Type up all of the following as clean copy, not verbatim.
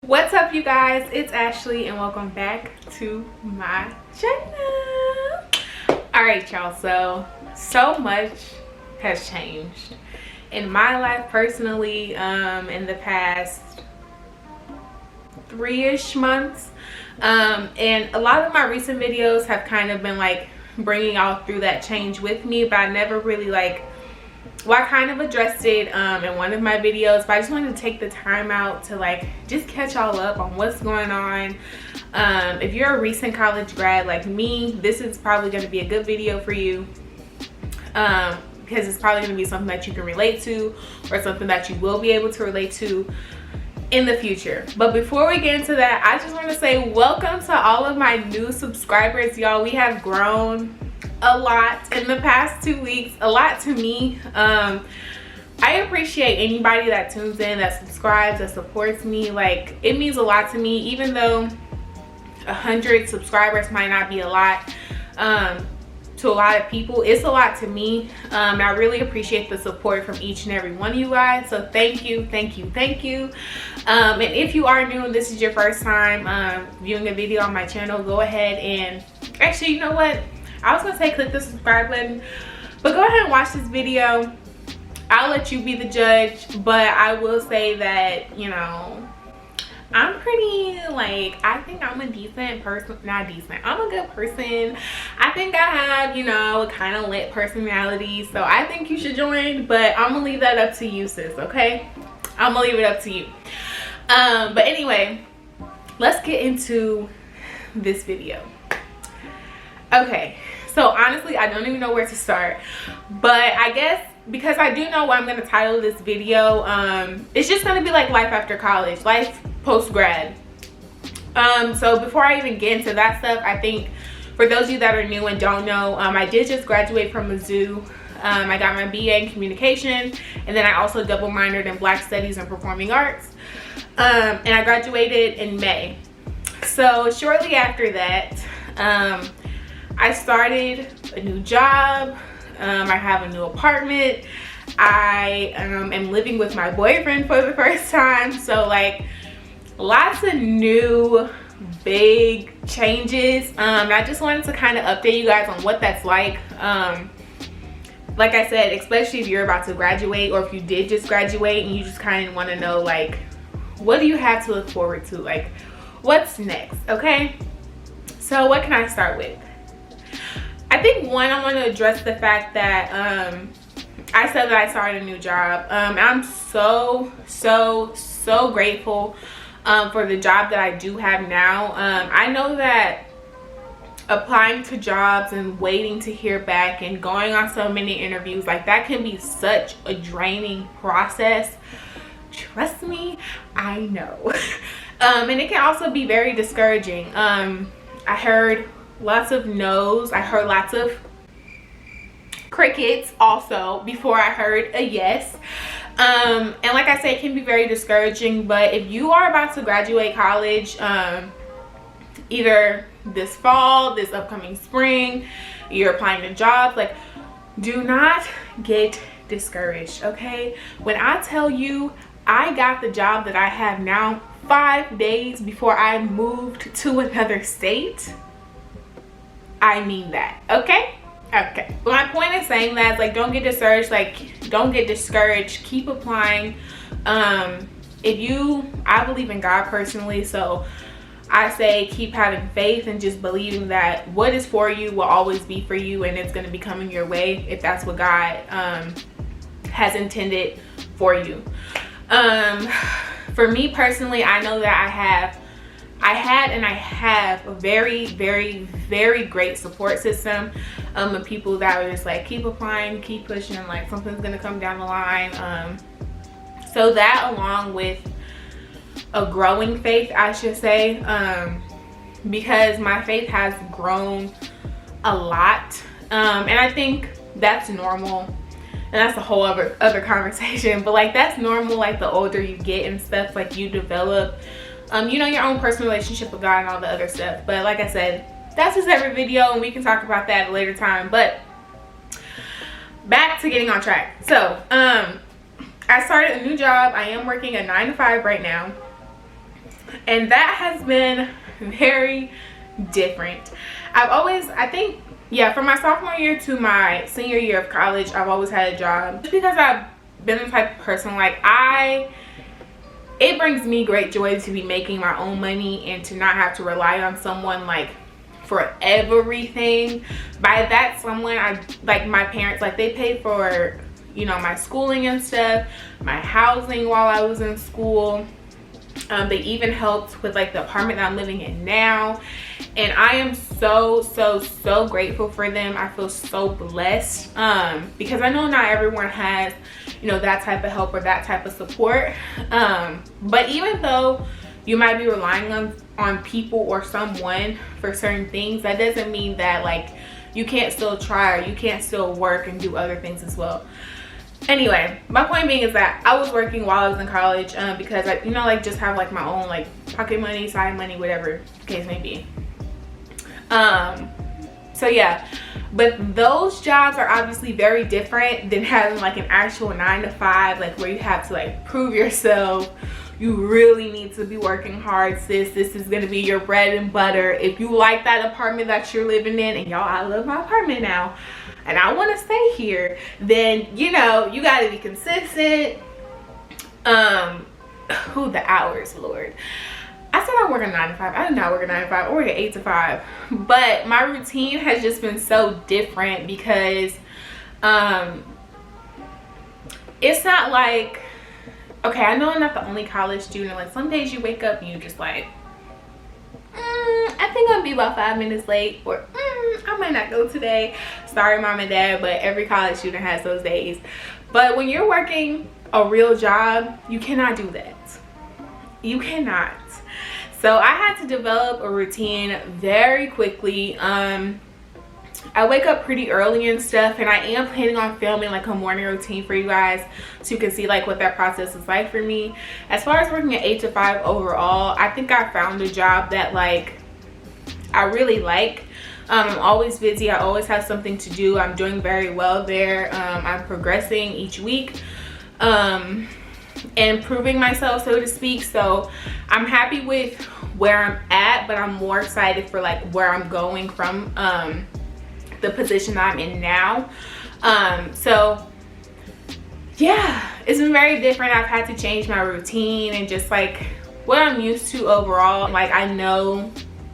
What's up, you guys? It's Ashley and welcome back to my channel. All right, y'all, so much has changed in my life personally in the past 3-ish months, and a lot of my recent videos have kind of been like bringing y'all through that change with me, but I never really I kind of addressed it in one of my videos, but I just wanted to take the time out to just catch y'all up on what's going on. If you're a recent college grad like me, this is probably going to be a good video for you, because it's probably going to be something that you can relate to, or something that you will be able to relate to in the future. But before we get into that, I just want to say welcome to all of my new subscribers, y'all. We have grown a lot in the past 2 weeks, a lot to me. I appreciate anybody that tunes in, that subscribes, that supports me. It means a lot to me, even though 100 subscribers might not be a lot to a lot of people. It's a lot to me. I really appreciate the support from each and every one of you guys, so thank you, thank you, thank you. And if you are new and this is your first time viewing a video on my channel, go ahead and actually, you know what, I was gonna say click the subscribe button, but go ahead and watch this video. I'll let you be the judge, but I will say that, you know, I'm pretty, I think I'm a decent person. Not decent, I'm a good person. I think I have, you know, a kind of lit personality, so I think you should join, but I'm gonna leave that up to you, sis, okay? I'm gonna leave it up to you. But anyway, let's get into this video. Okay, so honestly, I don't even know where to start, but I guess because I do know what I'm going to title this video, it's just going to be like life after college, life post-grad. So before I even get into that stuff, I think for those of you that are new and don't know, I did just graduate from Mizzou. I got my BA in communication, and then I also double minored in Black Studies and Performing Arts, and I graduated in May. So shortly after that, I started a new job. I have a new apartment. I am living with my boyfriend for the first time. So lots of new big changes. I just wanted to kind of update you guys on what that's like. Like I said, especially if you're about to graduate, or if you did just graduate and you just kind of want to know what do you have to look forward to, what's next, okay? So what can I start with? I think one, I want to address the fact that I said that I started a new job. I'm so grateful for the job that I do have now. I know that applying to jobs and waiting to hear back and going on so many interviews, that can be such a draining process. Trust me, I know. And it can also be very discouraging. I heard lots of no's. I heard lots of crickets also before I heard a yes. And like I said, it can be very discouraging, but if you are about to graduate college, either this fall, this upcoming spring, you're applying to jobs, do not get discouraged, okay? When I tell you I got the job that I have now 5 days before I moved to another state, I mean that, okay? Okay. My point in saying that is don't get discouraged. Don't get discouraged. Keep applying. I believe in God personally, so I say keep having faith and just believing that what is for you will always be for you, and it's going to be coming your way if that's what God has intended for you. For me personally, I know that I have a very great support system of people that are just keep applying, keep pushing, something's gonna come down the line. So that, along with a growing faith, I should say, because my faith has grown a lot, and I think that's normal, and that's a whole other conversation, but that's normal. The older you get and stuff, you develop your own personal relationship with God and all the other stuff. But like I said, that's a separate video and we can talk about that at a later time. But back to getting on track. So I started a new job. I am working a 9 to 5 right now, and that has been very different. I think, yeah, from my sophomore year to my senior year of college, I've always had a job, just because I've been the type of person, like, it brings me great joy to be making my own money and to not have to rely on someone, like, for everything. By that someone, I like my parents, like, they paid for, you know, my schooling and stuff, my housing while I was in school. They even helped with, like, the apartment that I'm living in now, and I am so grateful for them. I feel so blessed, because I know not everyone has, you know, that type of help or that type of support. But even though you might be relying on people or someone for certain things, that doesn't mean that, like, you can't still try, or you can't still work and do other things as well. Anyway, my point being is that I was working while I was in college, because I, you know, like, just have, like, my own, like, pocket money, side money, whatever the case may be. So yeah, but those jobs are obviously very different than having, like, an actual 9 to 5, like, where you have to, like, prove yourself. You really need to be working hard, sis. This is gonna be your bread and butter. If you like that apartment that you're living in, and y'all, I love my apartment now, and I want to stay here, then, you know, you got to be consistent. The hours, Lord. I said I work a 9 to 5. I do not work a 9 to 5. I work at 8 to 5. But my routine has just been so different because it's not like, okay, I know I'm not the only college student. Like, some days you wake up and you're just like, I think I'm gonna be about 5 minutes late, or I might not go today. Sorry, mom and dad, but every college student has those days. But when you're working a real job, you cannot do that. You cannot. So I had to develop a routine very quickly. I wake up pretty early and stuff, and I am planning on filming, like, a morning routine for you guys so you can see, like, what that process is like for me. As far as working at 8 to 5 overall, I think I found a job that, like, I really like. I'm always busy. I always have something to do. I'm doing very well there. I'm progressing each week, and improving myself, so to speak. So I'm happy with where I'm at, but I'm more excited for, like, where I'm going from the position that I'm in now. So yeah, it's been very different. I've had to change my routine and just, like, what I'm used to overall. Like, I know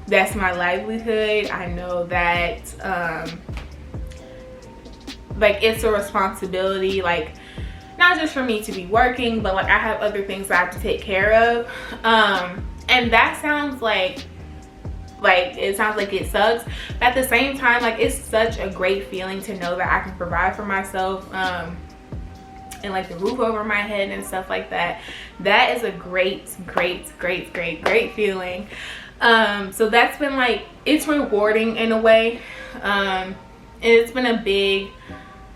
that's my livelihood. I know that like, it's a responsibility, like, not just for me to be working, but, like, I have other things that I have to take care of. And that sounds like it sounds like it sucks, but at the same time, like, it's such a great feeling to know that I can provide for myself, and, like, the roof over my head and stuff like that. That is a great feeling. So that's been, like, it's rewarding in a way, and it's been a big,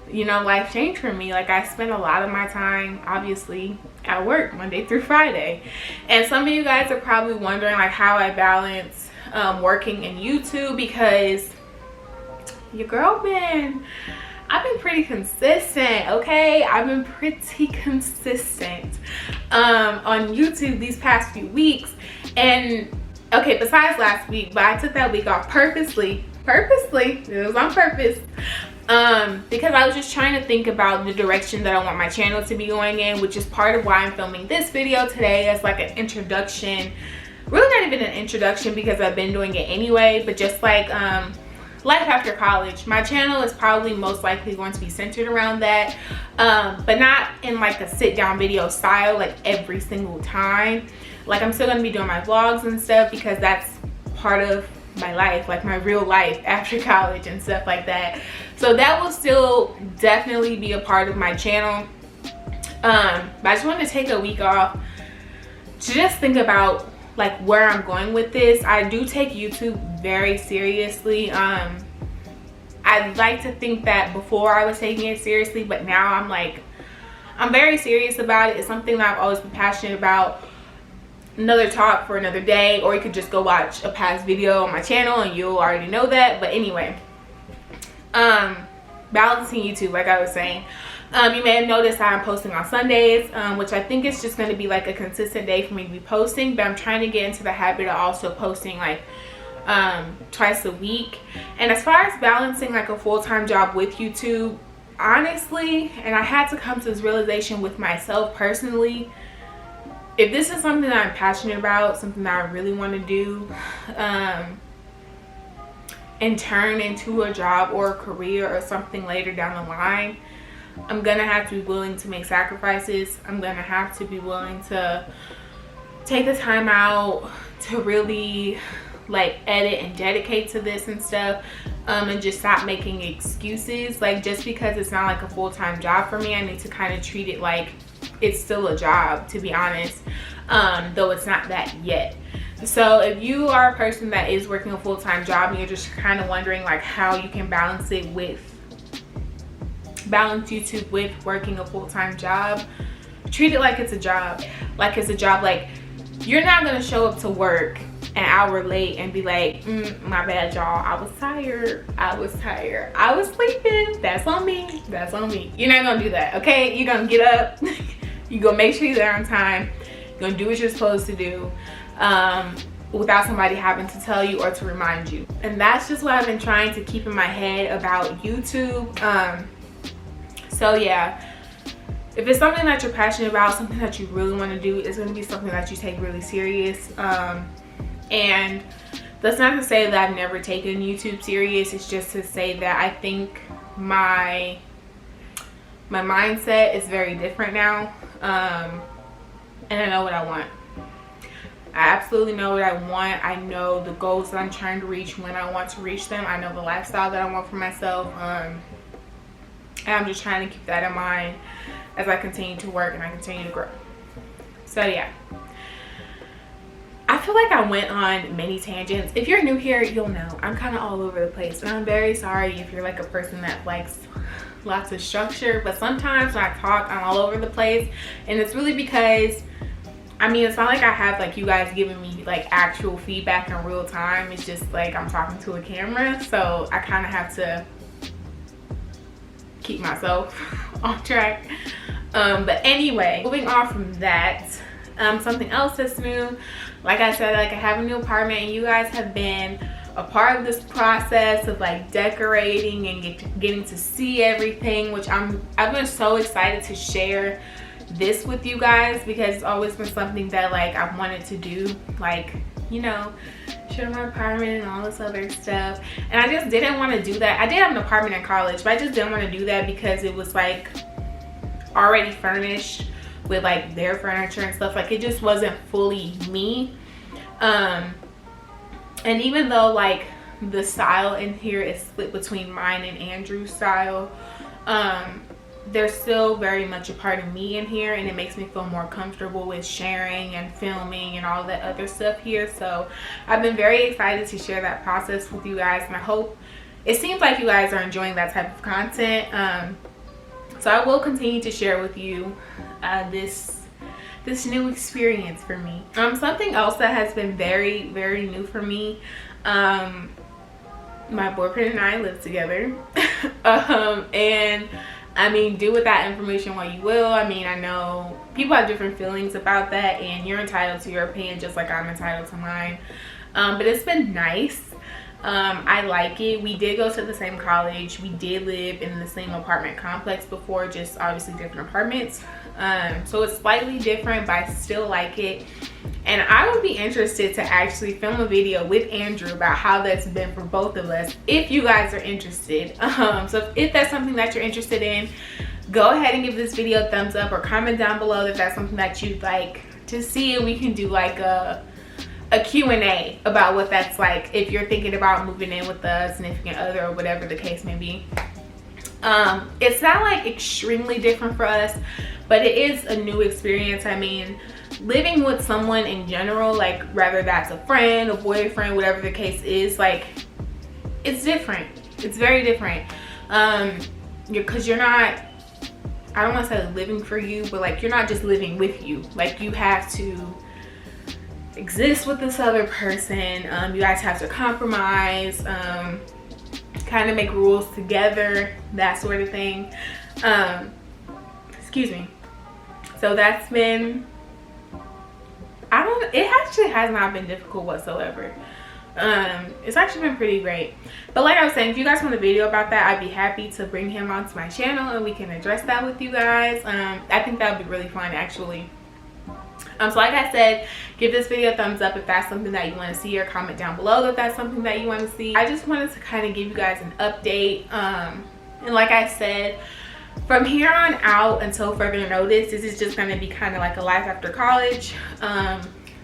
you know, life change for me. Like, I spend a lot of my time, obviously, at work Monday through Friday, and some of you guys are probably wondering, like, how I balance working in YouTube, because your girl I've been pretty consistent, okay? I've been pretty consistent on YouTube these past few weeks. And okay, besides last week, but I took that week off purposely. It was on purpose, because I was just trying to think about the direction that I want my channel to be going in, which is part of why I'm filming this video today as, like, an introduction. Really not even an introduction, because I've been doing it anyway, but just, like, life after college. My channel is probably most likely going to be centered around that, but not in, like, a sit down video style, like, every single time. Like, I'm still going to be doing my vlogs and stuff, because that's part of my life, like, my real life after college and stuff like that. So that will still definitely be a part of my channel, but I just wanted to take a week off to just think about, like, where I'm going with this. I do take YouTube very seriously. I'd like to think that before I was taking it seriously, but now I'm, like, I'm very serious about it. It's something that I've always been passionate about. Another talk for another day, or you could just go watch a past video on my channel and you'll already know that. But anyway, balancing YouTube, like I was saying. You may have noticed I'm posting on Sundays, which I think is just going to be like a consistent day for me to be posting, but I'm trying to get into the habit of also posting like twice a week. And as far as balancing like a full-time job with YouTube, honestly, and I had to come to this realization with myself personally, if this is something that I'm passionate about, something that I really want to do, and turn into a job or a career or something later down the line, I'm gonna have to be willing to make sacrifices. I'm gonna have to be willing to take the time out to really like edit and dedicate to this and stuff, and just stop making excuses. Like, just because it's not like a full-time job for me, I need to kind of treat it like it's still a job, to be honest, though it's not that yet. So if you are a person that is working a full-time job and you're just kind of wondering like how you can balance YouTube with working a full-time job, treat it like it's a job. Like it's a job. Like, you're not gonna show up to work an hour late and be like, my bad, y'all, I was tired, I was sleeping, that's on me, that's on me. You're not gonna do that, okay? You're gonna get up, you're gonna make sure you're there on time, you're gonna do what you're supposed to do, without somebody having to tell you or to remind you. And that's just what I've been trying to keep in my head about YouTube. So yeah, if it's something that you're passionate about, something that you really want to do, it's going to be something that you take really serious. And that's not to say that I've never taken YouTube serious. It's just to say that I think my mindset is very different now. And I know what I want. I absolutely know what I want. I know the goals that I'm trying to reach when I want to reach them. I know the lifestyle that I want for myself. And I'm just trying to keep that in mind as I continue to work and I continue to grow. So yeah, I feel like I went on many tangents. If you're new here, you'll know I'm kind of all over the place, and I'm very sorry if you're like a person that likes lots of structure. But sometimes when I talk, I'm all over the place, and it's really because, I mean, it's not like I have like you guys giving me like actual feedback in real time. It's just like I'm talking to a camera, so I kind of have to keep myself on track. But anyway, moving on from that, something else that's new, like I said, like I have a new apartment, and you guys have been a part of this process of like decorating and getting to see everything, which I've been so excited to share this with you guys, because it's always been something that like I've wanted to do, like, you know, show my apartment and all this other stuff. And I just didn't want to do that. I did have an apartment in college, but I just didn't want to do that because it was like already furnished with like their furniture and stuff. Like, it just wasn't fully me. And even though like the style in here is split between mine and Andrew's style, they're still very much a part of me in here, and it makes me feel more comfortable with sharing and filming and all that other stuff here. So I've been very excited to share that process with you guys, and I hope it seems like you guys are enjoying that type of content. So I will continue to share with you this new experience for me. Something else that has been very, very new for me, my boyfriend and I live together. And I mean, do with that information what you will. I mean, I know people have different feelings about that, and you're entitled to your opinion just like I'm entitled to mine. But it's been nice. I like it. We did go to the same college. We did live in the same apartment complex before, just obviously different apartments. So it's slightly different, but I still like it. And I would be interested to actually film a video with Andrew about how that's been for both of us, if you guys are interested. So if that's something that you're interested in, go ahead and give this video a thumbs up, or comment down below if that's something that you'd like to see, and we can do like a Q&A about what that's like if you're thinking about moving in with a significant other or whatever the case may be. It's not like extremely different for us, but it is a new experience. I mean, living with someone in general, like whether that's a friend, a boyfriend, whatever the case is, like, it's different. It's very different. Because you're not, I don't want to say living for you, but like you're not just living with you. Like, you have to exist with this other person. You guys have to compromise. kind of make rules together, that sort of thing. Excuse me. So that's been, it actually has not been difficult whatsoever. It's actually been pretty great. But like I was saying, if you guys want a video about that, I'd be happy to bring him onto my channel and we can address that with you guys. I think that would be really fun, actually. So like I said, give this video a thumbs up if that's something that you want to see, or comment down below if that's something that you want to see. I just wanted to kind of give you guys an update. And like I said, from here on out until further notice, this is just going to be kind of like a life after college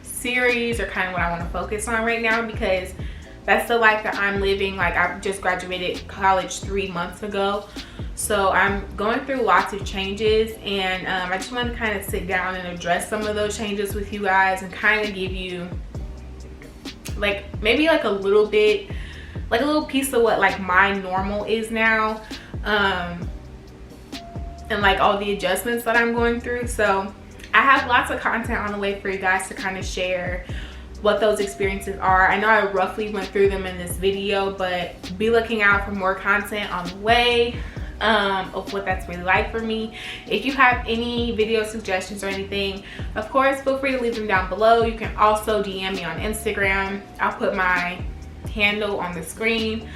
series, or kind of what I want to focus on right now, because that's the life that I'm living. Like, I just graduated college 3 months ago, so I'm going through lots of changes, and I just want to kind of sit down and address some of those changes with you guys, and kind of give you like maybe like a little bit, like a little piece of what like my normal is now, and like all the adjustments that I'm going through. So I have lots of content on the way for you guys to kind of share what those experiences are. I know I roughly went through them in this video, but be looking out for more content on the way of what that's really like for me. If you have any video suggestions or anything, of course, feel free to leave them down below. You can also DM me on Instagram. I'll put my handle on the screen.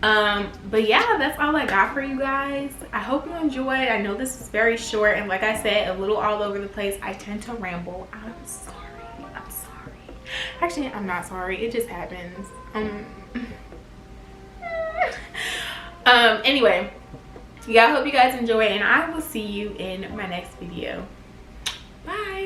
But yeah, that's all I got for you guys. I hope you enjoyed. I know this is very short, and like I said, a little all over the place. I tend to ramble. I'm sorry. Actually, I'm not sorry. It just happens. Anyway, yeah, I hope you guys enjoy, and I will see you in my next video. Bye.